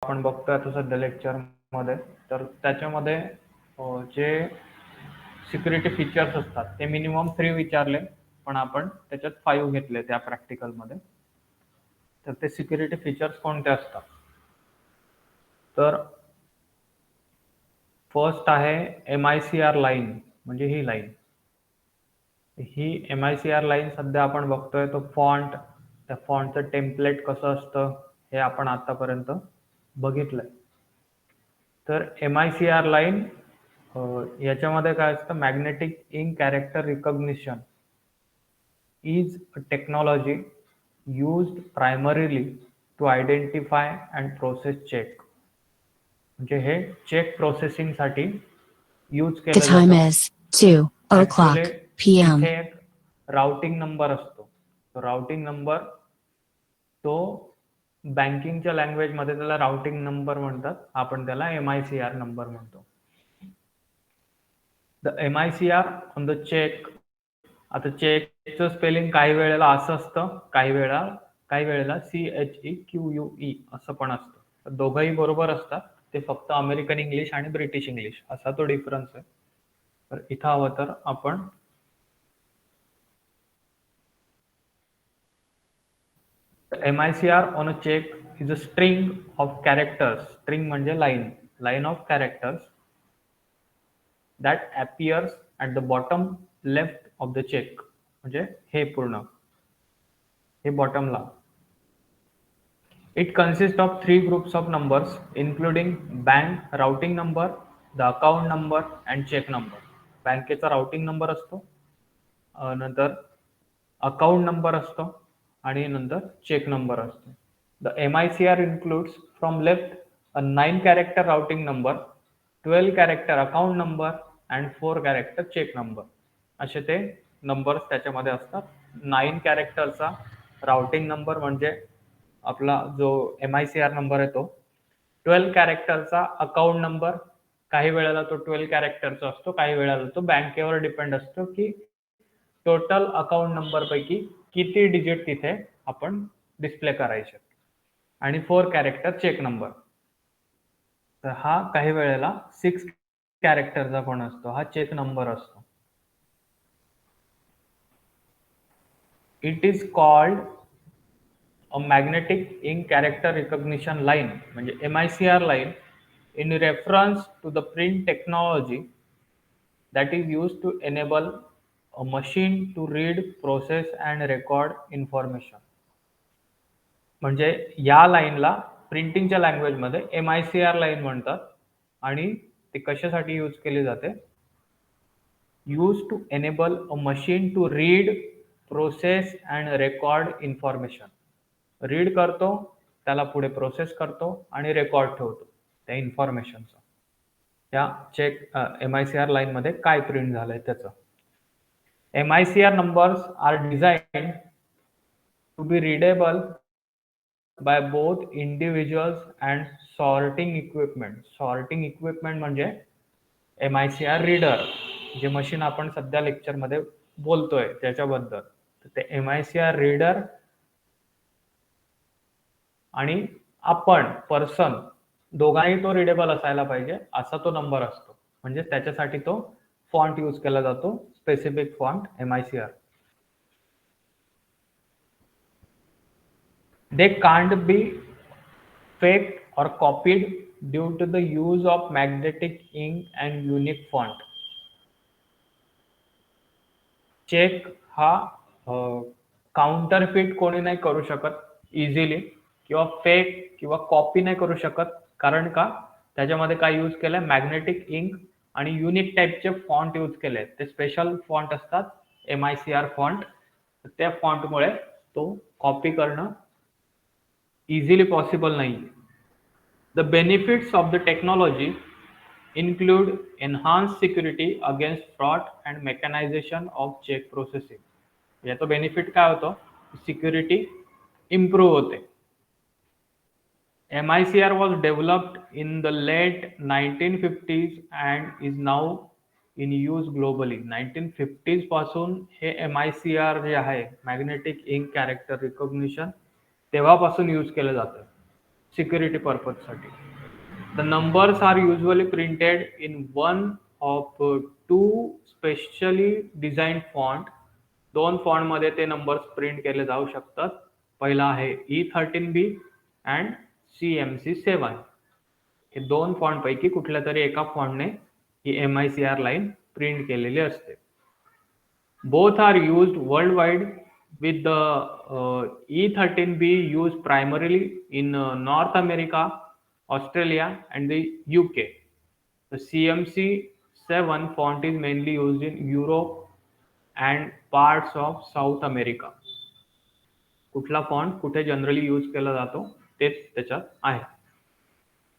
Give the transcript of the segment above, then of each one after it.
आपण बघतोय आता सध्या लेक्चरमध्ये, तर त्याच्यामध्ये जे सिक्युरिटी फीचर्स असतात ते मिनिमम 3 विचारले, पण आपण त्याच्यात 5 घेतले त्या प्रॅक्टिकलमध्ये. तर ते सिक्युरिटी फीचर्स कोणते असतात? तर फर्स्ट आहे MICR लाईन, म्हणजे ही लाईन. ही MICR लाईन सध्या आपण बघतोय तो फॉन्ट, त्या फॉन्टचं टेम्पलेट कसं असतं हे आपण आतापर्यंत बघितलंय. तर MICR लाईन याच्यामध्ये काय असतं, magnetic ink character recognition is a technology used primarily to identify and process check. म्हणजे हे चेक प्रोसेसिंग साठी यूज The केलं time जातं. is 2 actually o'clock p.m. इथे एक राउटिंग नंबर असतो. तो राउटिंग नंबर तो बँकिंगच्या लँग्वेज मध्ये त्याला राउटिंग नंबर म्हणतात, आपण त्याला MICR नंबर म्हणतो. The MICR on the cheque. आता चेकचं स्पेलिंग काही वेळेला असं असतं, काही वेळेला CHEQUE असं पण असतं. दोघंही बरोबर असतात, ते फक्त अमेरिकन इंग्लिश आणि ब्रिटिश इंग्लिश असा तो डिफरन्स आहे. तर इथं हवं तर आपण MICR on a cheque is a string of characters. String म्हणजे line of characters that appears at the bottom left of the check. म्हणजे हे पूर्ण, हे बॉटमला. It consists of 3 groups of numbers including bank routing number, the account number and check number. बँकेचा routing number असतो, नंतर account number असतो आणि नंतर चेक नंबर असतो. The MICR includes from left a 9 character routing number, 12 character account number and 4 character check number. असे ते numbers त्याच्यामध्ये असतात. 9 कॅरेक्टरचा राउटिंग नंबर म्हणजे आपला जो MICR नंबर आहे तो. 12 कॅरेक्टरचा अकाउंट नंबर, काही वेळेला तो 12 कॅरेक्टरचा असतो, काही वेळेला तो बँकेवर डिपेंड असतो की टोटल अकाउंट नंबर पैकी किती डिजिट तिथे आपण डिस्प्ले करायचे. आणि 4 कॅरेक्टर चेक नंबर. तर हा काही वेळेला 6 कॅरेक्टरचा पण असतो, हा चेक नंबर असतो. It is called a magnetic ink character recognition line, म्हणजे MICR line, in reference to the print technology that is used to enable a machine to read, process and record information. म्हणजे या लाईनला प्रिंटिंगच्या लँग्वेजमध्ये MICR line म्हणतात आणि ती कशासाठी use केली जाते? Use to enable a machine to read, process and record information. Read करतो, त्याला पुढे प्रोसेस करतो आणि रेकॉर्ड ठेवतो त्या इन्फॉर्मेशनचं. त्या चेक MICR लाईनमध्ये काय प्रिंट झालंय त्याचं. MICR numbers are designed to be readable by both individuals and sorting equipment. Sorting equipment म्हणजे MICR रीडर, जे मशीन आपण सध्या लेक्चरमध्ये बोलतोय त्याच्याबद्दल. ते MICR रीडर आणि आपण पर्सन दोघांही तो रीडेबल असायला पाहिजे असा तो नंबर असतो. म्हणजे त्याच्यासाठी तो फॉन्ट यूज केला जातो, specific font MICR. They can't be faked or copied due to the use of magnetic ink and unique font. Cheque हा काउंटरफिट कोणी नाही करू शकत इझिली, किंवा फेक किंवा कॉपी नाही करू शकत. कारण का? त्याच्यामध्ये काय यूज केलंय? मॅग्नेटिक इंक आणि युनिक टाईपचे फॉन्ट यूज केले. ते स्पेशल फॉन्ट असतात, MICR फॉन्ट. त्या फॉन्टमुळे तो कॉपी करणं इझिली पॉसिबल नाही. The benefits of the technology include enhanced security against fraud and mechanization of check processing. याचा बेनिफिट काय होतो? सिक्युरिटी इम्प्रूव्ह होते. MICR was developed in the late 1950s and is now in use globally. 1950s पासून हे MICR जे आहे, magnetic ink character recognition, तेव्हापासून use केलं जातं. सिक्युरिटी पर्पजसाठी. The numbers are usually printed in one of two specially design font. 2 फॉन्टमध्ये ते नंबर्स प्रिंट केले जाऊ शकतात. पहिला आहे E13B अँड CMC7. हे 2 फॉन्ट पैकी कुठल्या तरी एका फॉन्टने ही MICR लाईन प्रिंट केलेली असते. Both are used worldwide, with the E13B used primarily in North America, Australia, and the UK. The CMC7 font is mainly used in Europe and parts of South America. कुठला font कुठे generally use केला जातो तेच त्याच्यात आहे.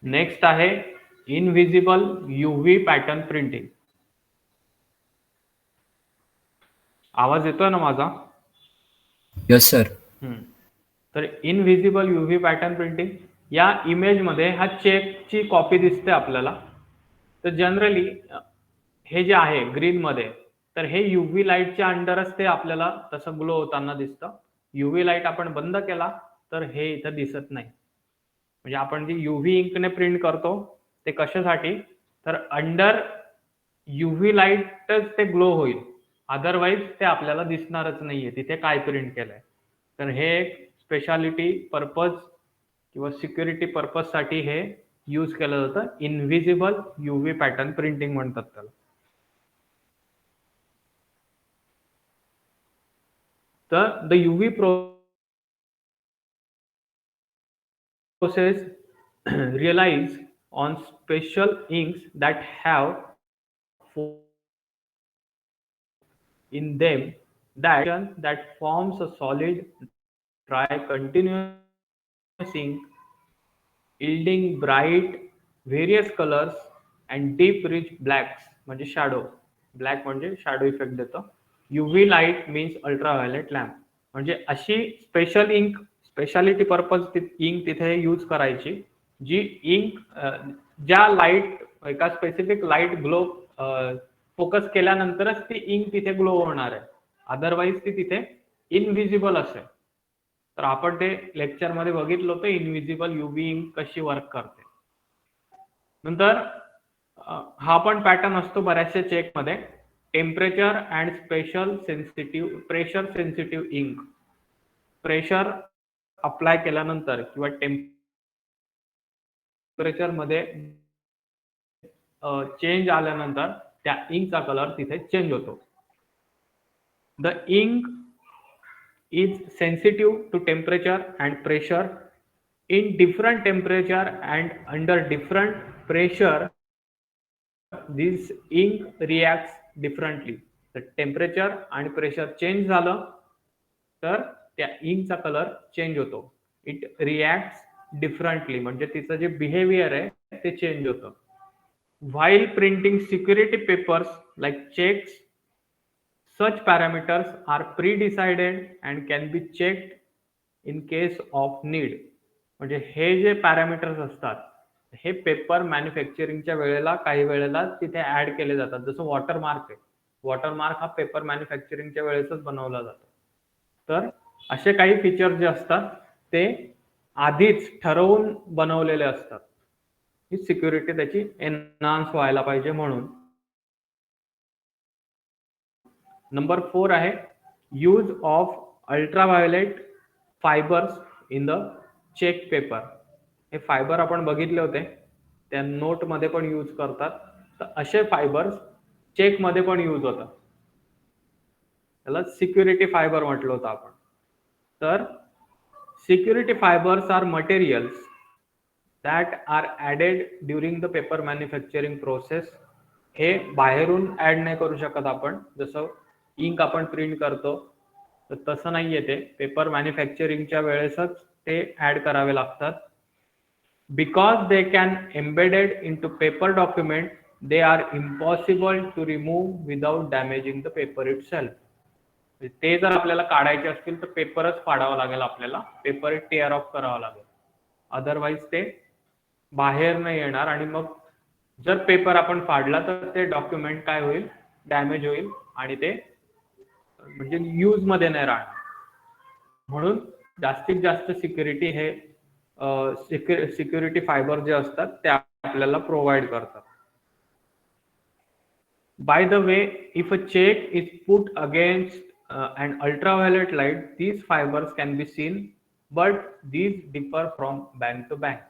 Next आहे invisible UV pattern printing. आवाज येतोय ना माझा? Yes sir. तर इनव्हिजिबल UV पॅटर्न प्रिंटिंग, या इमेजमध्ये हा चेकची कॉपी दिसते आपल्याला. तर जनरली हे जे आहे ग्रीनमध्ये, तर हे UV लाईटच्या अंडरच ते आपल्याला तसं ग्लो होताना दिसतं. UV लाईट आपण बंद केला तर हे इथं दिसत नाही. म्हणजे आपण जी UV इंकने प्रिंट करतो ते कशासाठी, तर अंडर UV लाईटच ते ग्लो होईल, अदरवाईज ते आपल्याला दिसणारच नाहीये तिथे काय प्रिंट केलंय. तर हे एक स्पेशालिटी पर्पज किंवा सिक्युरिटी पर्पज साठी हे यूज केलं जातं. इनव्हिजिबल UV पॅटर्न प्रिंटिंग म्हणतात त्याला. तर the UV process relies on special inks that have in them that forms a solid dry continuous ink, yielding bright various colors and deep rich blacks म्हणजे shadow. Black म्हणजे shadow effect देतं. UV light means ultraviolet lamp. म्हणजे अशी special ink, speciality purpose ink तिथे use करायची, जी ink ज्या light एका स्पेसिफिक लाईट ग्लो फोकस केल्यानंतरच ती इंक तिथे ग्लो होणार आहे, अदरवाईज ती तिथे इनव्हिजिबल असेल. तर आपण ते लेक्चरमध्ये बघितलं होतं इनव्हिजिबल UV इंक कशी वर्क करते. नंतर हा पण पॅटर्न असतो बऱ्याचशा चेकमध्ये, temperature and special sensitive pressure sensitive ink. Pressure apply केल्यानंतर किंवा टेम्परेचर मध्ये चेंज आल्यानंतर त्या इंकचा कलर तिथे चेंज होतो. The ink is sensitive to temperature and pressure. In different temperature and under different pressure, this ink reacts differently. The temperature and pressure change झालं तर त्या इंकचा कलर चेंज होतो. इट रिॲक्ट्स डिफरंटली, म्हणजे तिचं जे बिहेवियर आहे ते चेंज होतं. While printing security papers like cheques, such parameters are pre-decided and can be checked in case of need. म्हणजे हे जे पॅरामीटर्स असतात हे पेपर मॅन्युफॅक्चरिंगच्या वेळेला काही वेळेला तिथे ऍड केले जातात. जसं वॉटरमार्क आहे, वॉटरमार्क हा पेपर मॅन्युफॅक्चरिंगच्या वेळेसच बनवला जातो. तर असे काही फीचर्स जे असतात ते आधीच ठरवून बनवलेले असतात, ही सिक्युरिटी त्याची एनहान्स व्हायला पाहिजे म्हणून. नंबर 4 आहे use of ultraviolet fibres in the cheque paper. हे फायबर आपण बघितले होते, त्या नोट मध्ये पण यूज करतात. तर असे फायबर्स चेक मध्ये पण यूज होतात. त्याला सिक्युरिटी फायबर म्हटलं होतं आपण. तर security fibres are materials that are added during the paper manufacturing process. हे बाहेरून ऍड नाही करू शकत आपण. जसं इंक आपण प्रिंट करतो तर तसं नाहीये, ते पेपर मॅन्युफॅक्चरिंगच्या वेळेसच ते ऍड करावे लागतात. Because they can embedded into paper document, they are impossible to remove without damaging the paper itself. ते जर आपल्याला काढायचे असतील तर पेपरच फाडावा लागेल आपल्याला, पेपर टेअर ऑफ करावा लागेल, अदरवाईज ते बाहेर नाही येणार. आणि मग जर पेपर आपण फाडला तर ते डॉक्युमेंट काय होईल, डॅमेज होईल आणि ते म्हणजे यूज मध्ये नाही राहणार. म्हणून जास्तीत जास्त सिक्युरिटी हे सिक्युरिटी फायबर जे असतात ते आपल्याला प्रोव्हाइड करतात. By the way, if a check is put against an ultraviolet light, these fibers can be seen, but these differ from bank to bank.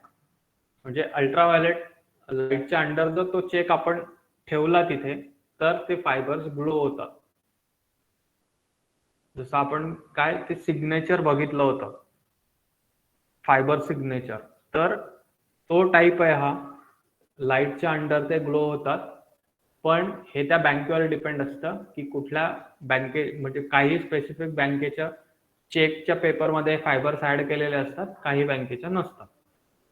म्हणजे अल्ट्राव्हायोलेट लाईटच्या अंडर जर तो चेक आपण ठेवला तिथे तर ते फायबर्स ग्लो होतात. जसं आपण काय ते सिग्नेचर बघितलं होतं, फायबर सिग्नेचर. तर तो टाईप आहे हा. लाईटच्या अंडर ते ग्लो होतात, पण हे त्या बँकेवर डिपेंड असतं की कुठल्या म्हणजे काही स्पेसिफिक बँकेच्या चेकच्या पेपरमध्ये फायबर्स ऍड केलेले असतात, काही बँकेच्या नसतात.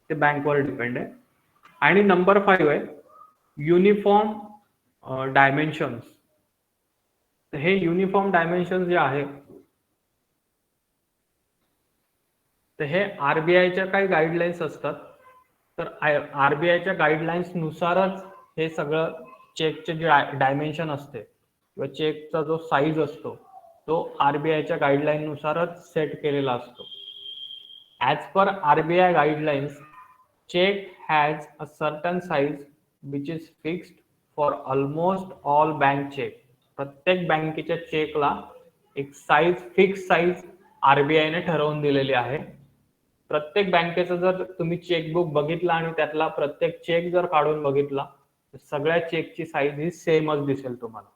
ते बँकवर डिपेंड आहे. आणि नंबर 5 आहे युनिफॉर्म डायमेन्शन्स. तर हे युनिफॉर्म डायमेन्शन जे आहे तर हे आरबीआयच्या काही गाईडलाईन्स असतात. तर आरबीआयच्या गाईडलाईन्स नुसारच हे सगळं चेकचे जे डायमेन्शन असते किंवा चेकचा जो साईज असतो तो आरबीआयच्या गाईडलाईन नुसारच सेट केलेला असतो. As per RBI guidelines, check has a certain size which is fixed for almost all bank check. प्रत्येक बँकेच्या चेकला एक फिक्स साईज आरबीआय ने ठरवून दिलेली आहे. प्रत्येक बँकेचं जर तुम्ही चेकबुक बघितला आणि त्यातला प्रत्येक चेक जर काढून बघितला तर सगळ्या चेकची साईज ही सेमच दिसेल तुम्हाला.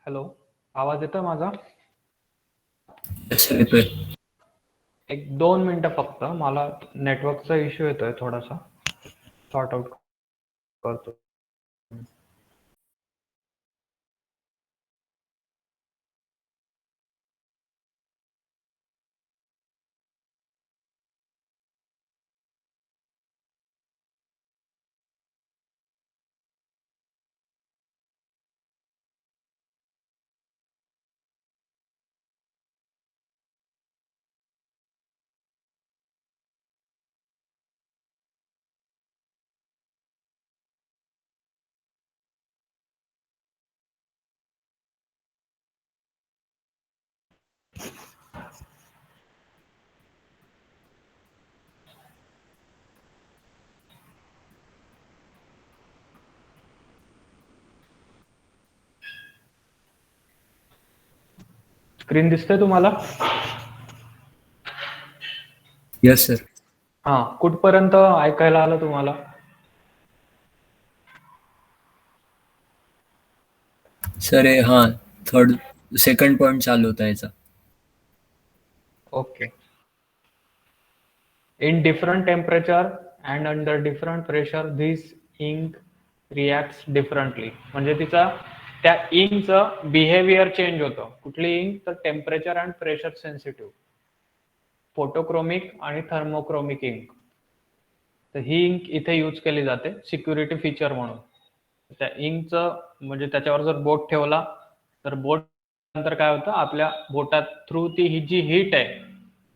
हॅलो, आवाज येतोय माझा? Yes, sir. येतोय. एक 2 मिनिटं फक्त, मला नेटवर्कचा इश्यू येतोय थोडासा, सॉर्ट आउट करतो. स्क्रीन दिसतंय तुम्हाला? Yes, sir. हा, कुठपर्यंत ऐकायला आलं तुम्हाला? सर हाँ थर्ड सेकंड पॉइंट चालू होता याचा. Okay. In different temperature and under different pressure, this ink reacts differently. म्हणजे तिचा त्या इंकचं बिहेवियर चेंज होतं. कुठली इंक? तर temperature and pressure sensitive, photochromic आणि थर्मोक्रोमिक इंक. तर ही इंक इथे यूज केली जाते सिक्युरिटी फीचर म्हणून. त्या इंकचं म्हणजे त्याच्यावर जर बोट ठेवला तर बोट नंतर काय होतं, आपल्या बोटात थ्रू ही जी हीट आहे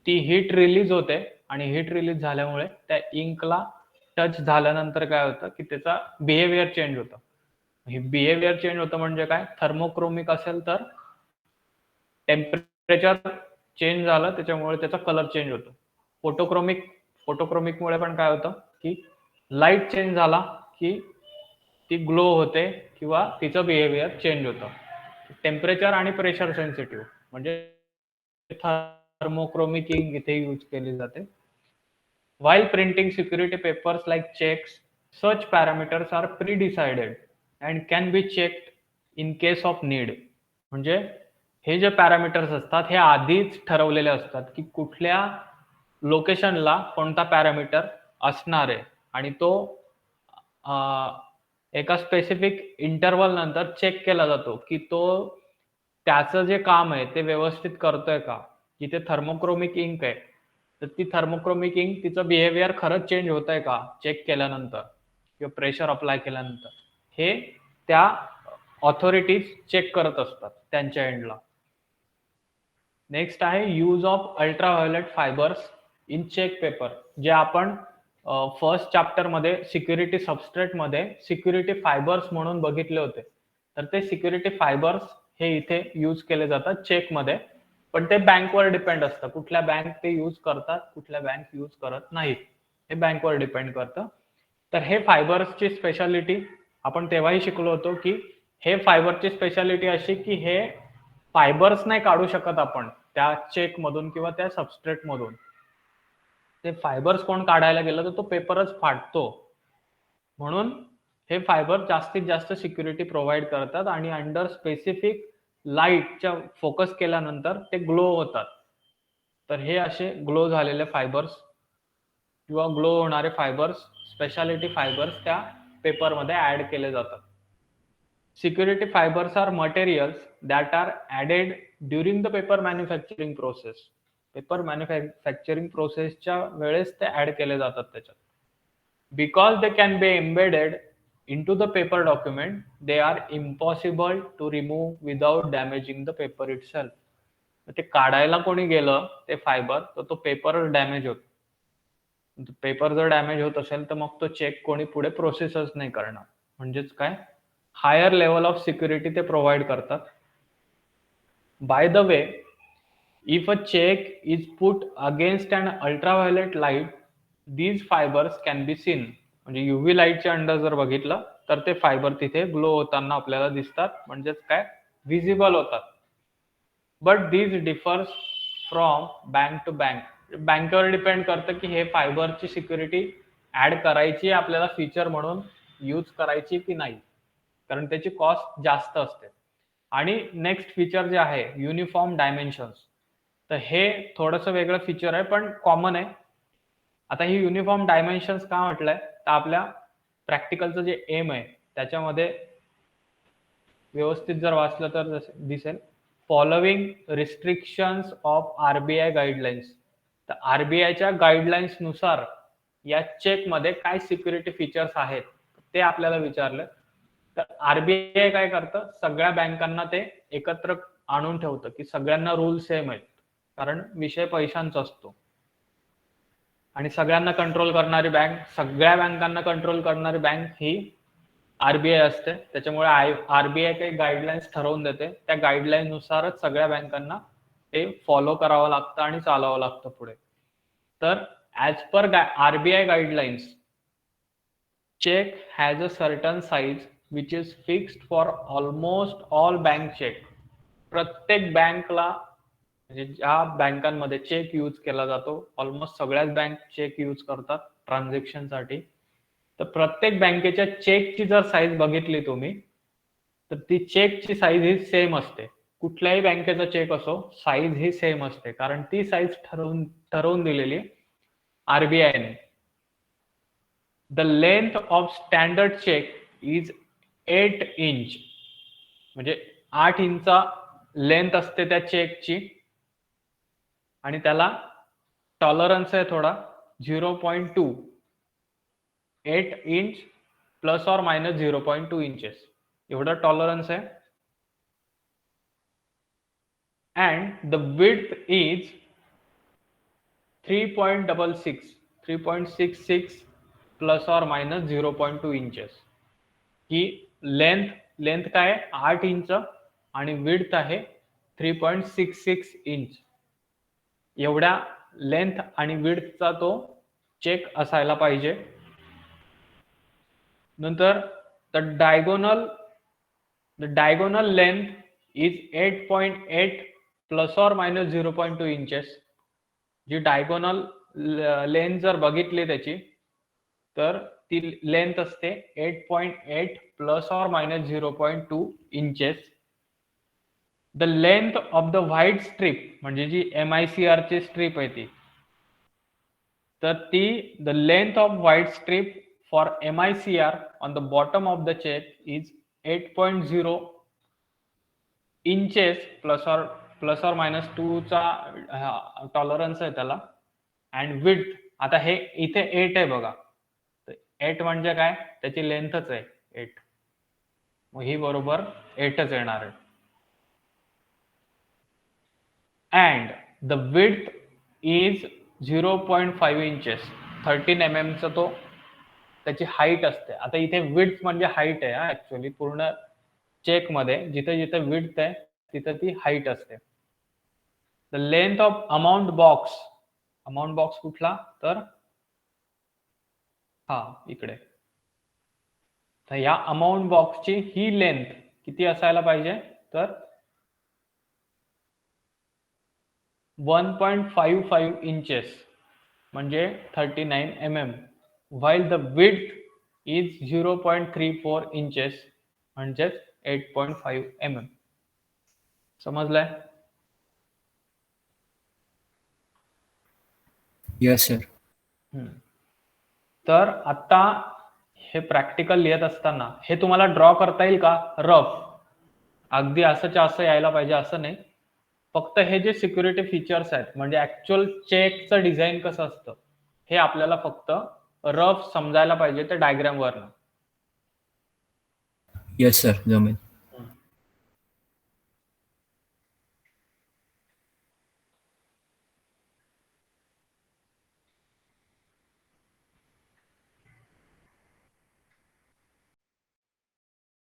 ती हीट रिलीज होते आणि हीट रिलीज झाल्यामुळे त्या इंकला टच झाल्यानंतर काय होतं की त्याचा बिहेवियर चेंज होतं. हे बिहेवियर चेंज होतं म्हणजे काय? थर्मोक्रोमिक असेल तर टेम्परेचर चेंज झालं त्याच्यामुळे त्याचा कलर चेंज होतो. फोटोक्रोमिकमुळे पण काय होतं की लाईट चेंज झाला की ती ग्लो होते किंवा तिचं बिहेवियर चेंज होतं. टेम्परेचर आणि प्रेशर सेन्सिटिव्ह म्हणजे थर्मोक्रोमिक इंक इथे यूज केली जाते. While printing security papers like checks, such parameters are pre-decided and can be checked in case of need. म्हणजे हे जे पॅरामीटर्स असतात हे आधीच ठरवलेले असतात की कुठल्या लोकेशनला कोणता पॅरामीटर असणार आहे आणि तो एका स्पेसिफिक इंटरवल नंतर चेक केला जातो की तो त्याचं जे काम आहे ते व्यवस्थित करतोय का. जिथे थर्मोक्रोमिक इंक आहे तर ती थर्मोक्रोमिक इंक तिचं बिहेवियर खरंच चेंज होत आहे का चेक केल्यानंतर किंवा प्रेशर अप्लाय केल्यानंतर, हे त्या ऑथॉरिटीज चेक करत असतात त्यांच्या एंडला. नेक्स्ट आहे use of ultraviolet fibres in cheque paper, जे आपण फर्स्ट चॅप्टर मध्ये सिक्युरिटी सबस्ट्रेट मध्ये सिक्युरिटी फायबर्स म्हणून बघितले होते. तर ते सिक्युरिटी फायबर्स हे इथे यूज केले जातात चेक मध्ये, पण ते बँकवर डिपेंड असतं. कुठल्या बँक ते यूज करतात, कुठल्या बँक यूज करत नाहीत, हे बँकवर डिपेंड करतं. तर हे फायबर्सची स्पेशालिटी आपण तेव्हाही शिकलो होतो की हे फायबरची स्पेशालिटी अशी की हे फायबर्स नाही काढू शकत आपण त्या चेक मधून किंवा त्या सबस्ट्रेट मधून. ते फायबर्स कोण काढायला गेलं तर तो पेपरच फाटतो. म्हणून हे फायबर जास्तीत जास्त सिक्युरिटी प्रोव्हाइड करतात आणि अंडर स्पेसिफिक लाईटच्या फोकस केल्यानंतर ते ग्लो होतात. तर हे असे ग्लो झालेले फायबर्स किंवा ग्लो होणारे फायबर्स, स्पेशालिटी फायबर्स त्या पेपरमध्ये ऍड केले जातात. Security fibers are materials that are added during the paper manufacturing process. Paper manufacturing प्रोसेसच्या वेळेस ते ऍड केले जातात त्याच्यात. Because they can be embedded into the paper document, they are impossible to remove without damaging the paper itself. ते काढायला कोणी गेलं ते फायबर तर तो पेपर डॅमेज होतो. पेपर जर डॅमेज होत असेल तर मग तो चेक कोणी पुढे प्रोसेसच नाही करणार. म्हणजेच काय, हायर लेवल ऑफ सिक्युरिटी ते प्रोव्हाइड करतात. By the way, if a cheque is put against an ultraviolet light, these fibres can be seen. म्हणजे युव्ही लाईटच्या अंडर जर बघितलं तर ते फायबर तिथे ग्लो होताना आपल्याला दिसतात, म्हणजेच काय, विजिबल होतात. But these differs from bank to bank. बँकेवर डिपेंड करतं की हे फायबरची सिक्युरिटी ऍड करायची आपल्याला फीचर म्हणून यूज करायची की नाही, कारण त्याची कॉस्ट जास्त असते. आणि नेक्स्ट फीचर जे आहे युनिफॉर्म डायमेन्शन्स, तर हे थोडंसं वेगळं फीचर आहे पण कॉमन आहे. आता ही युनिफॉर्म डायमेन्शन्स का म्हटलंय, तर आपल्या प्रॅक्टिकलचं जे एम आहे त्याच्यामध्ये व्यवस्थित जर वाचलं तर दिसेल, following restrictions of RBI guidelines. तर आरबीआयच्या गाईडलाईन्स नुसार या चेकमध्ये काय सिक्युरिटी फीचर्स आहेत ते आपल्याला विचारलं. तर आरबीआय काय करतं, सगळ्या बँकांना ते एकत्र आणून ठेवतं की सगळ्यांना रूल सेम आहेत, कारण विषय पैशांचा असतो आणि सगळ्यांना कंट्रोल करणारी बँक, सगळ्या बँकांना कंट्रोल करणारी बँक ही आरबीआय असते. त्याच्यामुळे आरबीआय काही गाईडलाईन्स ठरवून देते, त्या गाईडलाईन नुसारच सगळ्या बँकांना ते फॉलो करावं लागतं आणि चालवावं लागतं पुढे. तर as per RBI guidelines, check has a certain size which is fixed for almost all bank check. प्रत्येक बँकला म्हणजे ज्या बँकांमध्ये चेक यूज केला जातो, ऑलमोस्ट सगळ्याच बँक चेक यूज करतात ट्रान्झॅक्शन साठी. तर प्रत्येक बँकेच्या चेकची जर साईज बघितली तुम्ही, तर ती चेकची साईज ही सेम असते. कुठल्याही बँकेचा चेक असो, साईज ही सेम असते, कारण ती साईज ठरवून दिलेली आरबीआयने. The length of standard cheque is 8 inch, म्हणजे 8 इंचा लेंथ असते त्या चेकची आणि त्याला टॉलरन्स आहे थोडा 0.2, 8 inch plus or minus 0.2 inches एवढा टॉलरन्स आहे. And the width is 3.66 plus or minus 0.2 inches. He length काय 8 इंच आणि विड्थ आहे 3.66 इंच. एवढ्या लेंथ आणि विड्थचा तो चेक असायला पाहिजे. नंतर the diagonal length is 8.8 plus or minus 0.2 inches. G diagonal length जर बघितली त्याची, तर ती लेंथ असते 8.8 plus or minus 0.2 inches. The length of the white strip, म्हणजे जी MICR ची स्ट्रीप आहे ती, तर ती the length of white strip for MICR on the bottom of the cheque is 8.0 inches plus or minus 2 चा tolerance आहे त्याला. अँड विड्थ, आता हे इथे 8 आहे बघा, 8 म्हणजे काय, त्याची लेंथच आहे 8, मग ही बरोबर 8च येणार आहे. And the width is 0.5 inches, 13 mm चा तो त्याची हाईट असते. आता इथे विड्थ म्हणजे हाईट आहे ऍक्च्युअली, पूर्ण चेक मध्ये जिथे जिथे विड्थ आहे तिथे ती हाईट असते. The length of amount box कुठला, तर हा इकडे. तर या अमाऊंट बॉक्सची ही लेंथ किती असायला पाहिजे, तर 1.55 इंचेस म्हणजे 39 mm, while the width is 0.34 inches म्हणजेच 8.5 mm. समजलंय? Yes sir. तर आता हे प्रॅक्टिकल लिहित असताना हे तुम्हाला ड्रॉ करता येईल का रफ, अगदी असंच्या असं यायला पाहिजे असं नाही. फक्त हे जे सिक्युरिटी फीचर्स आहेत, म्हणजे ऍक्च्युअल चेकचं डिझाईन कसं असतं हे आपल्याला फक्त रफ समजायला पाहिजे ते डायग्राम वरनं. येस सर, जमेल.